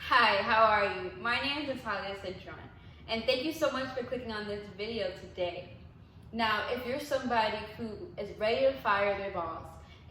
Hi, how are you? My name is Natalia Cintron, and thank you so much for clicking on this video today. Now, if you're somebody who is ready to fire their boss,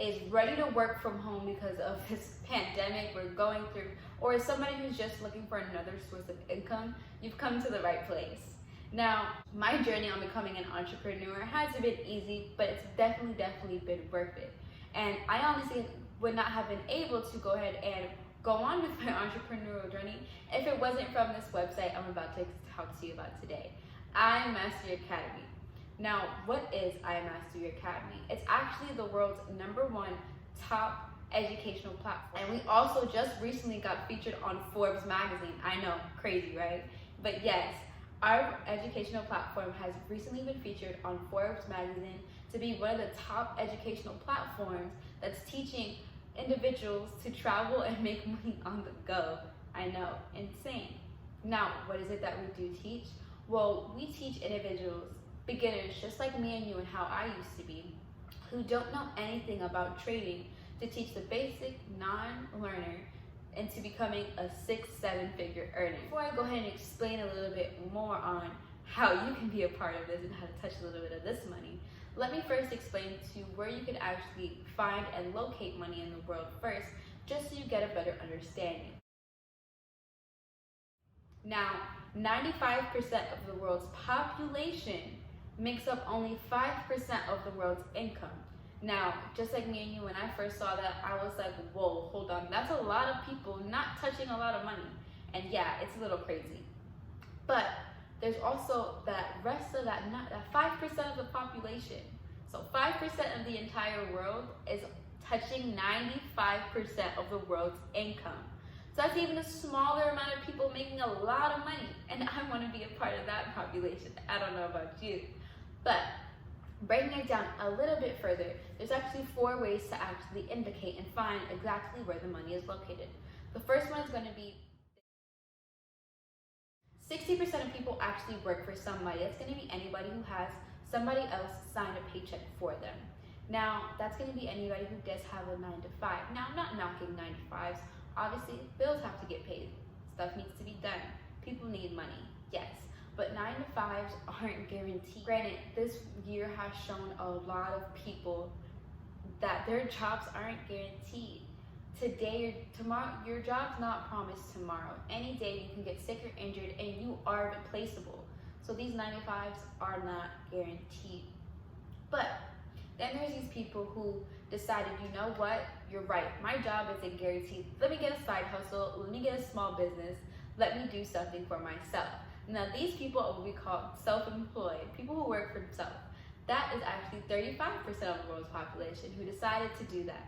is ready to work from home because of this pandemic we're going through, or is somebody who's just looking for another source of income, you've come to the right place. Now, my journey on becoming an entrepreneur hasn't been easy, but it's definitely been worth it. And I honestly would not have been able to go ahead and go on with my entrepreneurial journey if it wasn't from this website I'm about to talk to you about today, im.academy. Now, what is im.academy? It's actually the world's #1 top educational platform. And we also just recently got featured on Forbes magazine. I know, crazy, right? But yes, our educational platform has recently been featured on Forbes magazine to be one of the top educational platforms that's teaching individuals to travel and make money on the go. I know, insane. Now, what is it that we do teach? Well, we teach individuals, beginners just like me and you and how I used to be, who don't know anything about trading, to teach the basic non-learner into becoming a 6-7 figure earner. Before I go ahead and explain a little bit more on how you can be a part of this and how to touch a little bit of this money, let me first explain to you where you can actually find and locate money in the world first, just so you get a better understanding. Now, 95% of the world's population makes up only 5% of the world's income. Now, just like me and you, when I first saw that, I was like, whoa, hold on, that's a lot of people not touching a lot of money. And yeah, it's a little crazy. But there's also that rest of that 5% of the population. So 5% of the entire world is touching 95% of the world's income. So that's even a smaller amount of people making a lot of money. And I want to be a part of that population. I don't know about you. But breaking it down a little bit further, there's actually 4 ways to actually indicate and find exactly where the money is located. The first one is going to be 60% of people actually work for somebody. It's going to be anybody who has somebody else sign a paycheck for them. Now, that's going to be anybody who does have a 9 to 5. Now, I'm not knocking 9 to 5s. Obviously, bills have to get paid. Stuff needs to be done. People need money, yes. But 9 to 5s aren't guaranteed. Granted, this year has shown a lot of people that their jobs aren't guaranteed. Today or tomorrow, your job's not promised tomorrow. Any day you can get sick or injured and you are replaceable. So these 9 to 5s are not guaranteed. But then there's these people who decided, you know what, you're right, my job isn't guaranteed. Let me get a side hustle, let me get a small business, let me do something for myself. Now these people are what we call self-employed, people who work for themselves. That is actually 35% of the world's population who decided to do that.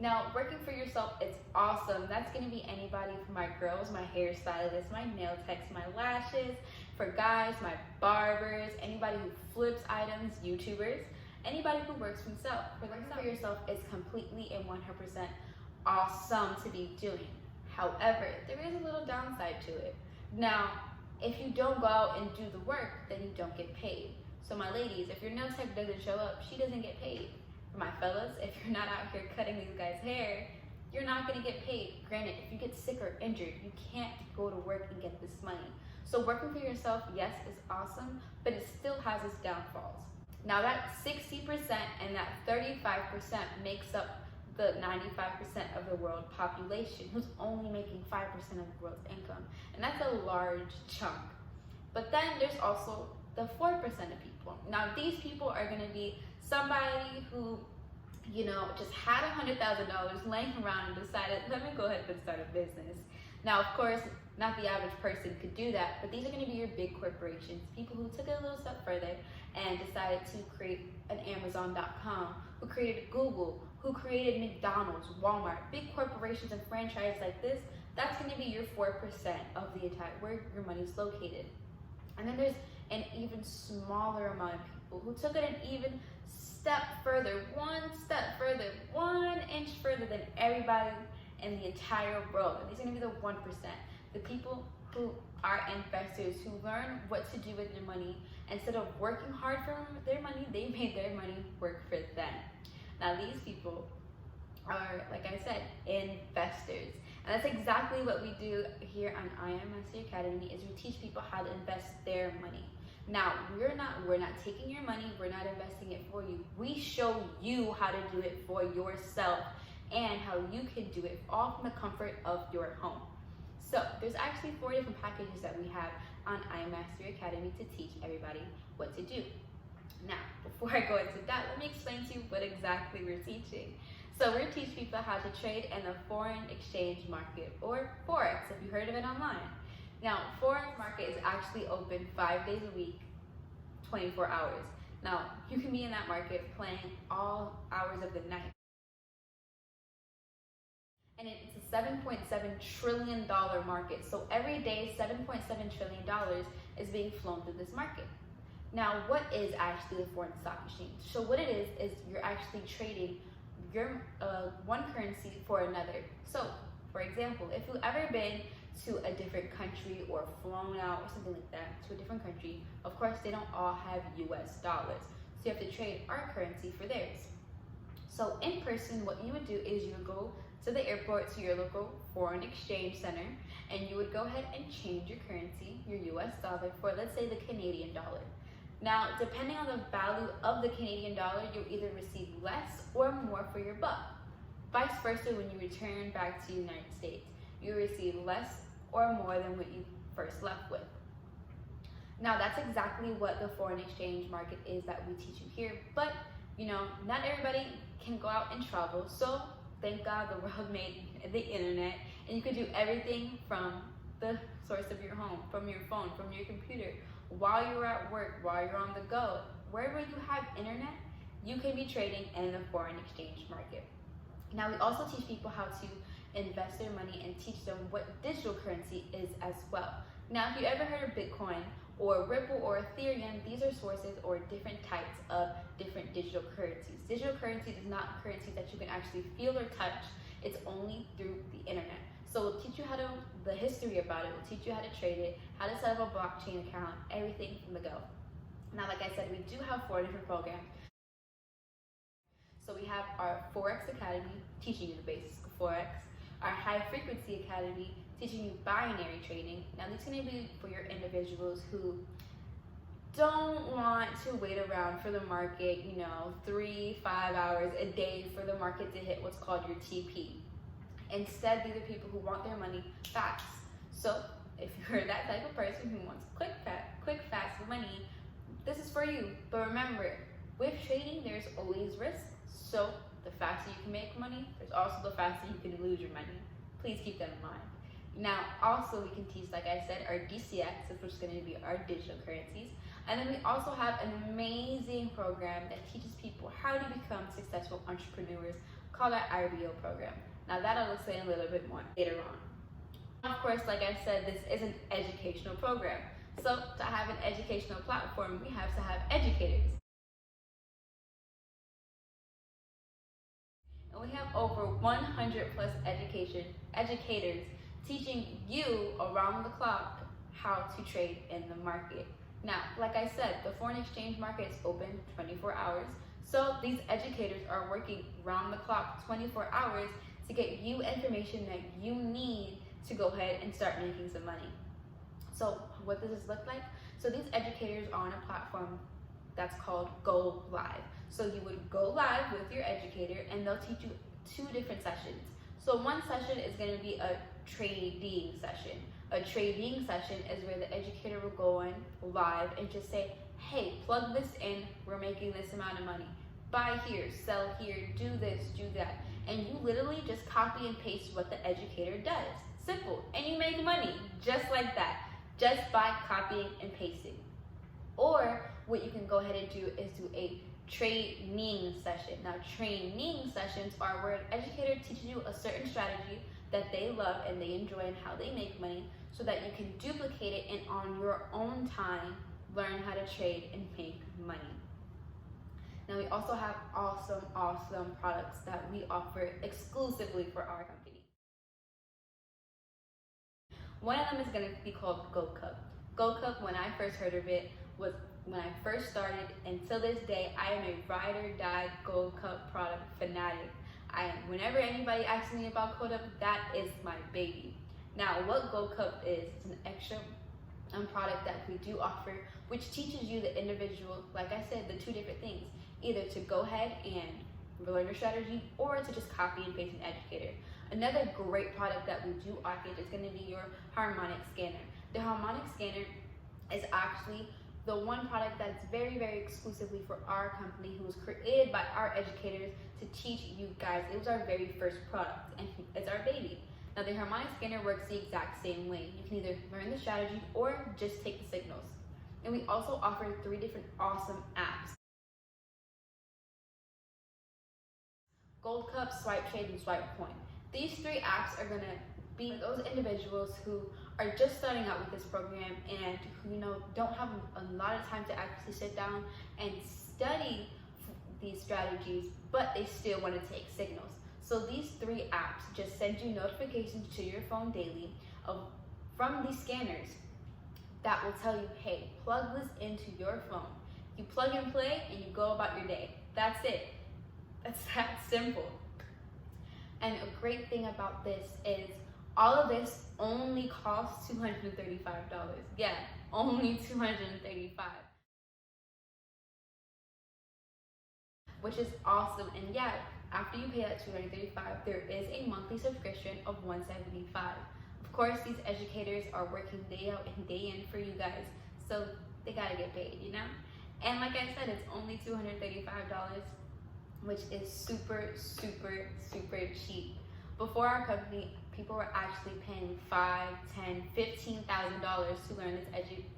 Now, working for yourself, it's awesome. That's going to be anybody, for my girls, my hairstylists, my nail techs, my lashes, for guys, my barbers, anybody who flips items, YouTubers, anybody who works for themselves. Working for yourself is completely and 100% awesome to be doing. However, there is a little downside to it. Now, if you don't go out and do the work, then you don't get paid. So my ladies, if your nail tech doesn't show up, she doesn't get paid. For my fellas, if you're not out here cutting these guys' hair, you're not gonna get paid. Granted, if you get sick or injured, you can't go to work and get this money. So working for yourself, yes, is awesome, but it still has its downfalls. Now that 60% and that 35% makes up the 95% of the world population who's only making 5% of the world's income. And that's a large chunk. But then there's also the 4% of people. Now these people are gonna be somebody who, you know, just had $100,000 laying around and decided, let me go ahead and start a business. Now, of course, not the average person could do that, but these are going to be your big corporations, people who took it a little step further and decided to create an Amazon.com, who created Google, who created McDonald's, Walmart, big corporations and franchises like this. That's going to be your 4% of the entire, where your money's located. And then there's an even smaller amount of people who took it an even step further, 1 inch further than everybody in the entire world. And these are going to be the 1%. The people who are investors, who learn what to do with their money. Instead of working hard for their money, they made their money work for them. Now these people are, like I said, investors. And that's exactly what we do here on im.academy, is we teach people how to invest their money. Now, we're not taking your money, we're not investing it for you. We show you how to do it for yourself and how you can do it all from the comfort of your home. So there's actually 4 different packages that we have on im.academy to teach everybody what to do. Now, before I go into that, let me explain to you what exactly we're teaching. So we're teaching people how to trade in the foreign exchange market, or Forex, if you heard of it online. Now, Forex market is actually open 5 days a week, 24 hours. Now, you can be in that market playing all hours of the night. And it's a $7.7 trillion market. So every day, $7.7 trillion is being flown through this market. Now, what is actually the foreign stock exchange? So what it is you're actually trading your one currency for another. So, for example, if you've ever been to a different country or flown out or something like that to a different country, of course they don't all have US dollars. So you have to trade our currency for theirs. So in person, what you would do is you would go to the airport, to your local foreign exchange center, and you would go ahead and change your currency, your US dollar, for, let's say, the Canadian dollar. Now, depending on the value of the Canadian dollar, you'll either receive less or more for your buck. Vice versa, when you return back to the United States, you receive less or more than what you first left with. Now, that's exactly what the foreign exchange market is that we teach you here, but not everybody can go out and travel, so thank God the world made the internet, and you can do everything from the source of your home, from your phone, from your computer, while you're at work, while you're on the go. Wherever you have internet, you can be trading in the foreign exchange market. Now, we also teach people how to invest their money and teach them what digital currency is as well. Now, if you ever heard of Bitcoin or Ripple or Ethereum, these are sources or different types of different digital currencies. Digital currencies is not currency that you can actually feel or touch. It's only through the internet. So we'll teach you the history about it, we'll teach you how to trade it, how to set up a blockchain account, everything from the go. Now, like I said, we do have 4 different programs. So we have our Forex Academy, teaching you the basics of Forex, our High Frequency Academy, teaching you binary trading. Now, this is going to be for your individuals who don't want to wait around for the market, 3-5 hours a day for the market to hit what's called your TP. Instead, these are people who want their money fast. So if you're that type of person who wants quick, fast money, this is for you. But remember, with trading, there's always risk. So the faster you can make money, there's also the faster you can lose your money. Please keep that in mind. Now, also we can teach, like I said, our DCX, which is going to be our digital currencies. And then we also have an amazing program that teaches people how to become successful entrepreneurs called our IBO program. Now, that I'll explain a little bit more later on. Of course, like I said, this is an educational program. So to have an educational platform, we have to have educators. And we have over 100 plus educators teaching you around the clock how to trade in the market. Now, like I said, the foreign exchange market is open 24 hours. So these educators are working around the clock 24 hours to get you information that you need to go ahead and start making some money. So what does this look like? So these educators are on a platform that's called Go Live. So you would go live with your educator and they'll teach you 2 different sessions. So one session is going to be a trading session. A trading session is where the educator will go on live and just say, hey, plug this in, we're making this amount of money. Buy here, sell here, do this, do that. And you literally just copy and paste what the educator does. Simple. And you make money just like that, just by copying and pasting. Or what you can go ahead and do is do a training session. Now, training sessions are where an educator teaches you a certain strategy that they love and they enjoy and how they make money, so that you can duplicate it and on your own time learn how to trade and make money. Now, we also have awesome products that we offer exclusively for our company. One of them is going to be called Go Cup. Go Cup, when I first heard of it, was when I first started, and till this day, I am a ride or die Gold Cup product fanatic. Whenever anybody asks me about Code Up, that is my baby. Now, what Gold Cup is, it's an extra product that we do offer, which teaches you the individual, like I said, the two different things, either to go ahead and learn your strategy or to just copy and paste an educator. Another great product that we do offer is going to be your harmonic scanner. The harmonic scanner is actually the one product that's very, very exclusively for our company, who was created by our educators to teach you guys. It was our very first product, and it's our baby. Now, the harmonic scanner works the exact same way. You can either learn the strategy or just take the signals. And we also offer 3 different awesome apps: Gold Cup, Swipe Trade, and Swipe Point. These 3 apps are gonna be for those individuals who are just starting out with this program and who don't have a lot of time to actually sit down and study these strategies, but they still want to take signals. So these 3 apps just send you notifications to your phone daily from these scanners that will tell you, hey, plug this into your phone. You plug and play and you go about your day. That's it. That's that simple. And a great thing about this is all of this only costs $235. Yeah, only $235. Which is awesome. And yeah, after you pay that $235, there is a monthly subscription of $175. Of course, these educators are working day out and day in for you guys, so they gotta get paid, And like I said, it's only $235, which is super, super, super cheap. Before our company, people were actually paying $5,000, $10,000, $15,000 to learn this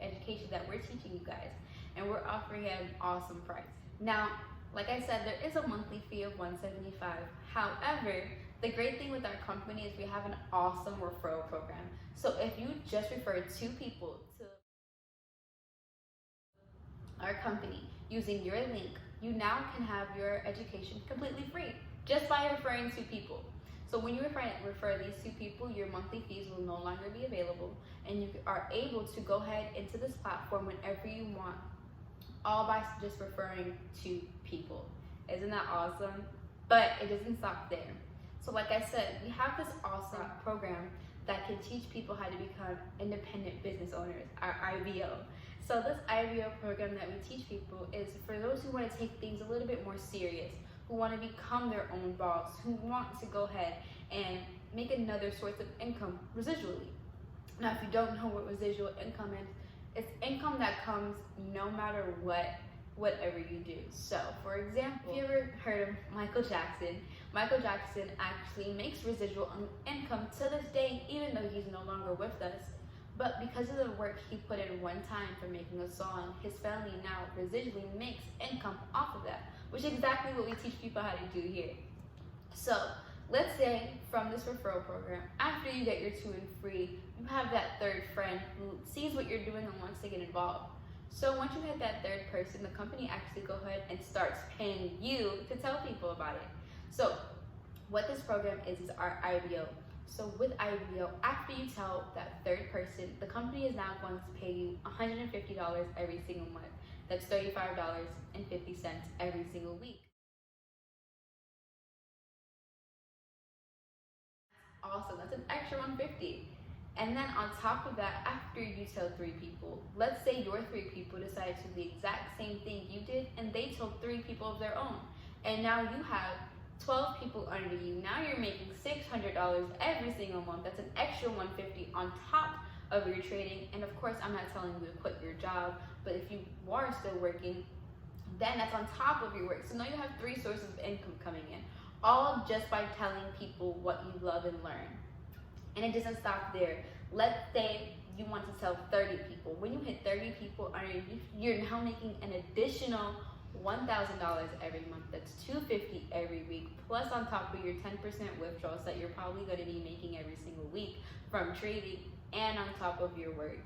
education that we're teaching you guys, and we're offering at an awesome price. Now, like I said, there is a monthly fee of $175. However, the great thing with our company is we have an awesome referral program. So if you just refer 2 people to our company using your link, you now can have your education completely free just by referring 2 people. So when you refer these 2 people, your monthly fees will no longer be available, and you are able to go ahead into this platform whenever you want, all by just referring 2 people. Isn't that awesome? But it doesn't stop there. So like I said, we have this awesome program that can teach people how to become independent business owners, our IBO. So this IBO program that we teach people is for those who want to take things a little bit more serious, who want to become their own boss, who want to go ahead and make another source of income residually. Now, if you don't know what residual income is, it's income that comes no matter whatever you do. So, for example, if you ever heard of Michael Jackson, Michael Jackson actually makes residual income to this day, even though he's no longer with us. But because of the work he put in one time for making a song, his family now residually makes income off of that, which is exactly what we teach people how to do here. So let's say from this referral program, after you get your 2 and free, you have that 3rd friend who sees what you're doing and wants to get involved. So once you hit that 3rd person, the company actually goes ahead and starts paying you to tell people about it. So what this program is our IBO. So with IBO, after you tell that 3rd person, the company is now going to pay you $150 every single month. That's $35.50 every single week. Awesome, that's an extra $150. And then on top of that, after you tell 3 people, let's say your 3 people decided to do the exact same thing you did, and they told 3 people of their own. And now you have 12 people under you. Now you're making $600 every single month. That's an extra $150 on top of your trading. And of course, I'm not telling you to quit your job, but if you are still working, then that's on top of your work. So now you have 3 sources of income coming in, all just by telling people what you love and learn. And it doesn't stop there. Let's say you want to tell 30 people. When you hit 30 people under you, you're now making an additional $1,000 every month. That's $250 every week, plus on top of your 10% withdrawals that you're probably going to be making every single week from trading, and on top of your work.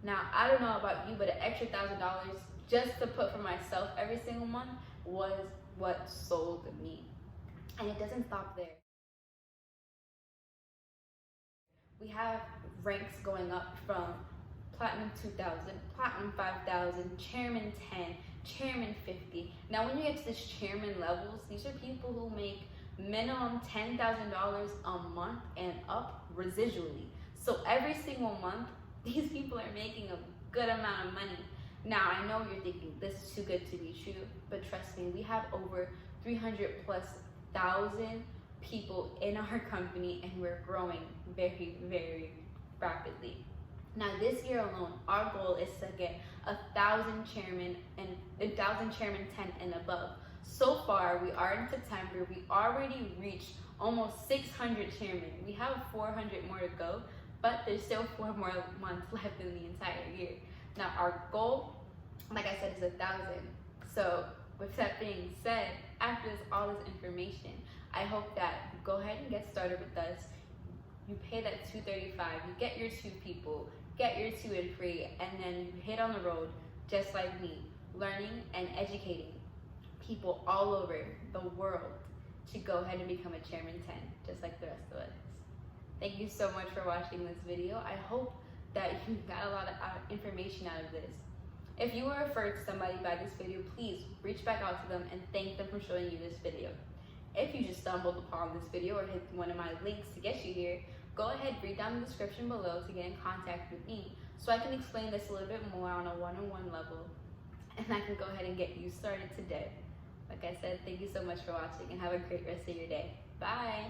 Now, I don't know about you, but an extra $1,000 just to put for myself every single month was what sold me. And it doesn't stop there. We have ranks going up from Platinum 2000, Platinum 5000, Chairman 10, Chairman 50. Now when you get to this Chairman levels, these are people who make minimum $10,000 a month and up residually. So every single month, these people are making a good amount of money. Now, I know you're thinking this is too good to be true, but trust me, we have over 300,000+ people in our company, and we're growing very, very rapidly. Now, this year alone, our goal is to get 1,000 chairmen and 1,000 chairman 10 and above. So far, we are in September. We already reached almost 600 chairmen. We have 400 more to go, but there's still 4 more months left in the entire year. Now, our goal, like I said, is 1,000. So, with that being said, after all this information, I hope that you go ahead and get started with us. You pay that $235, you get your 2 people, get your 2 and free, and then you hit on the road just like me, learning and educating people all over the world to go ahead and become a Chairman 10, just like the rest of us. Thank you so much for watching this video. I hope that you got a lot of information out of this. If you were referred to somebody by this video, please reach back out to them and thank them for showing you this video. If you just stumbled upon this video or hit one of my links to get you here, go ahead, read down the description below to get in contact with me so I can explain this a little bit more on a one-on-one level, and I can go ahead and get you started today. Like I said, thank you so much for watching and have a great rest of your day. Bye!